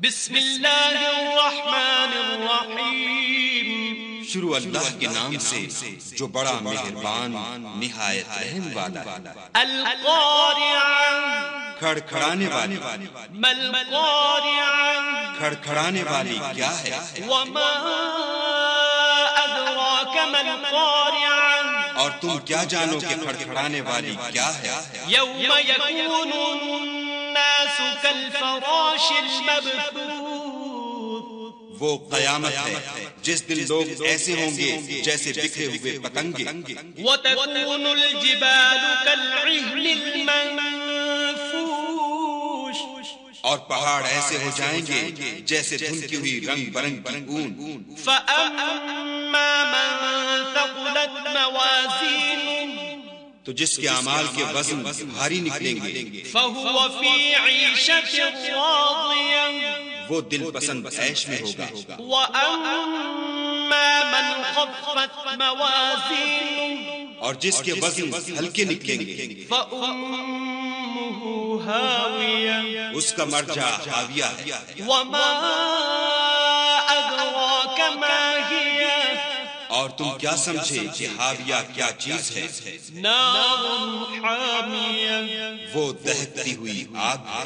بسم اللہ الرحمن الرحیم، شروع اللہ کے نام سے جو بڑا مہربان نہایت رحم والا ہے۔ القارعہ، کھڑکھڑانے والی، ما القارعہ، کھڑکھڑانے والی کیا ہے؟ وما ادراک ما القارعہ، اور تم کیا جانو کہ کھڑکھڑانے والی کیا ہے؟ یوم یکون الناس کالفراش المبثوث، وہ قیامت ہے جس دن لوگ ایسے ہوں گے جیسے بکھرے ہوئے پتنگے، وتكون الجبال كالعهن المنفوش، اور پہاڑ ایسے ہو جائیں گے جیسے دھنکی ہوئی رنگ برنگ کی اون۔ فأما من ثقلت موازینه، تو جس کے اعمال کے وزن بھاری نکلیں گے فهو في عيشة راضية، وہ دل پسند عیش میں ہوگا۔ وأما من خفت موازینه، اور جس کے وزن ہلکے نکلیں گے فأمه هاوية، اس کا مرجع حاویہ ہے۔ وما أدراك ما هي، اور تم کیا سمجھے کہ حاویہ کیا چیز ہے؟ نار حامیہ، وہ دہکتی ہوئی آگ ہے۔